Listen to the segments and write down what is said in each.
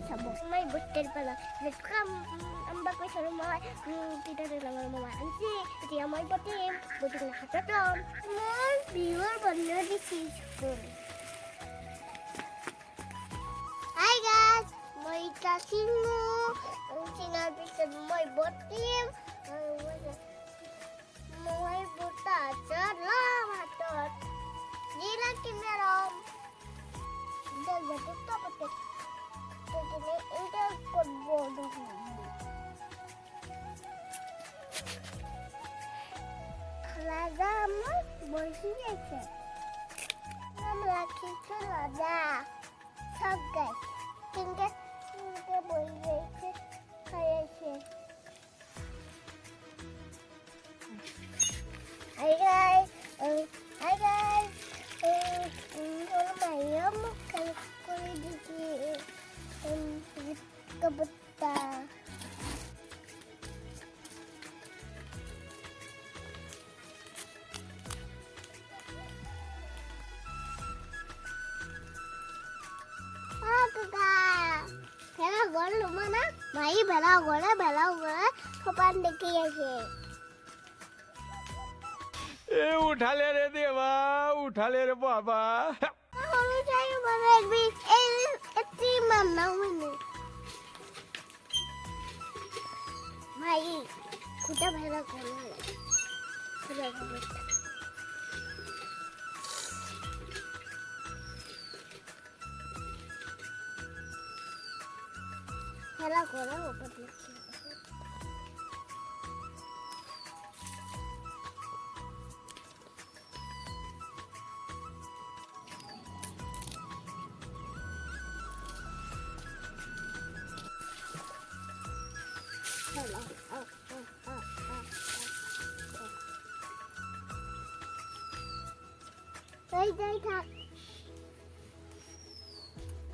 চাব মই বস্তেৰ পৰা যেতিয়া আমাক কৈছে মই তেতিয়া মমা আনিছে তেতিয়া মই পঠিম বটিং হাতত ল'ম মই বিহুৰ বন্ধ দিছি স্কুল হাই গাইজ মই এতিয়া চিঙাৰ পিছত মই বটিম মই বটা ল'ম হাতত জিৰা কিনে ল'ম Betul betul. Jadi ini bodoh. Lada mah boleh aja. Nam laki tu lada. Sagai. Tinggal boleh aja. Kayak sih. Hai guys. Hai guys. Kalau bayam kalau kulit di kebeta. Kakak, saya gol mana? Mai bela gol, kapan dekik aja. उठा ले रे देवा उठा ले रे बाबा Kalau saya mana itu mana ini? Mai, kuda bela gol. Kuda gol. Bela gol apa tu? Đây thật.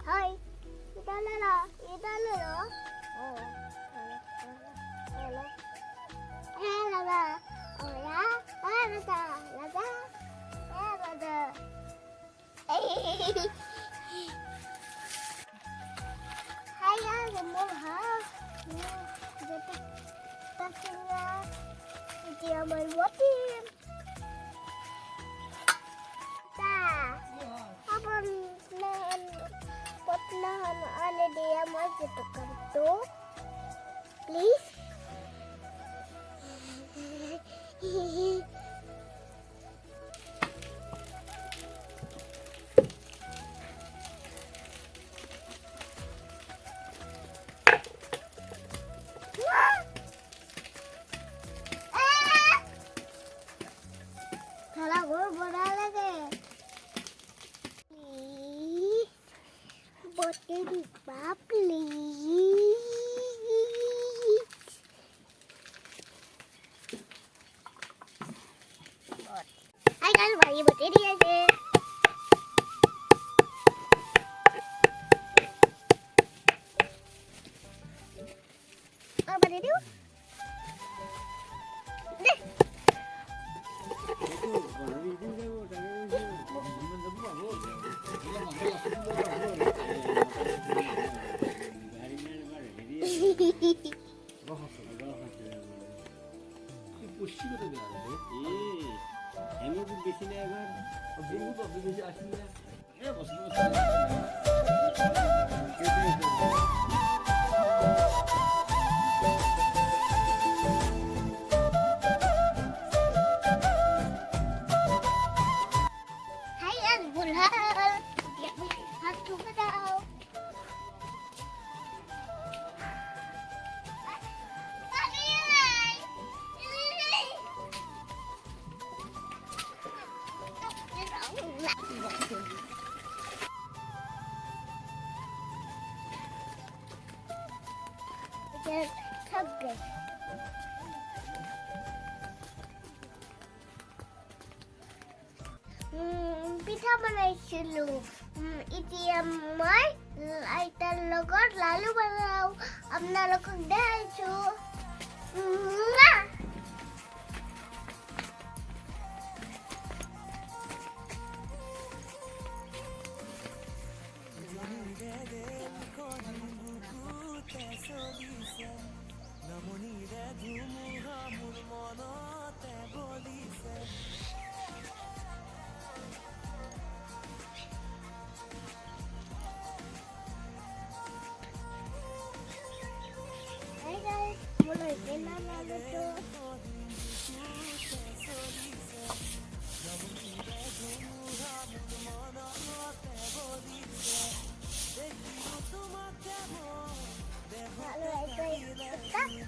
Thôi, người ta lên rồi, người ta lên nữa. Hai guys, mau hả? Jadi pastinya dia main botim. Potnahan ada dia mau gitu kartu, please. Kalau gue bodoh lagi. Botin please. Hai guys, bagi botin dia aja. Apa dia tu? Deh. Sagai. Pizza banaisilu. এতিয়া মই আইতাৰ লগত লালু বনাও আপোনালোকক দেখাইছো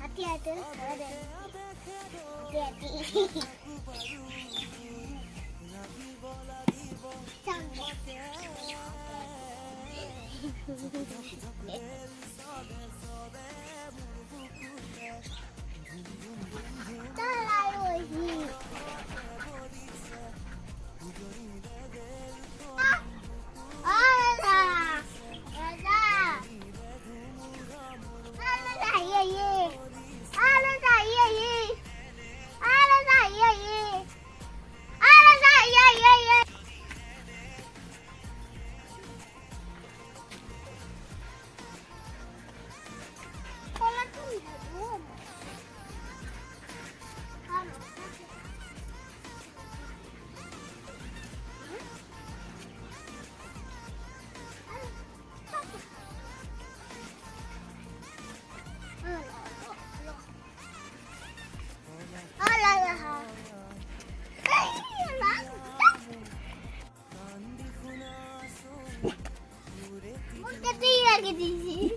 Hati-hati, hati-hati. lagi di sini.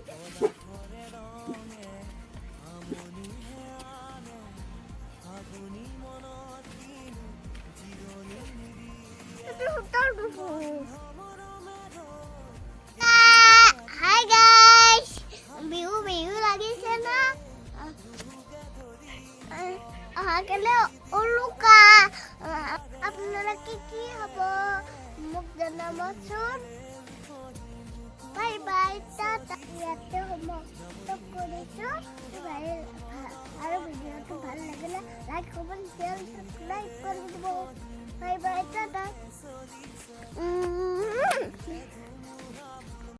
Nah, hai guys, biu lagi sana. Kalau uluka, আপনারা কি হবো মুখ জানা মাসুন বাই বাই টাটা ইয়াতে হবো তো করেছো বাই আর ভিডিওটা ভালো লাগলে লাইক কমেন্ট শেয়ার সাবস্ক্রাইব করে দেবো বাই বাই টাটা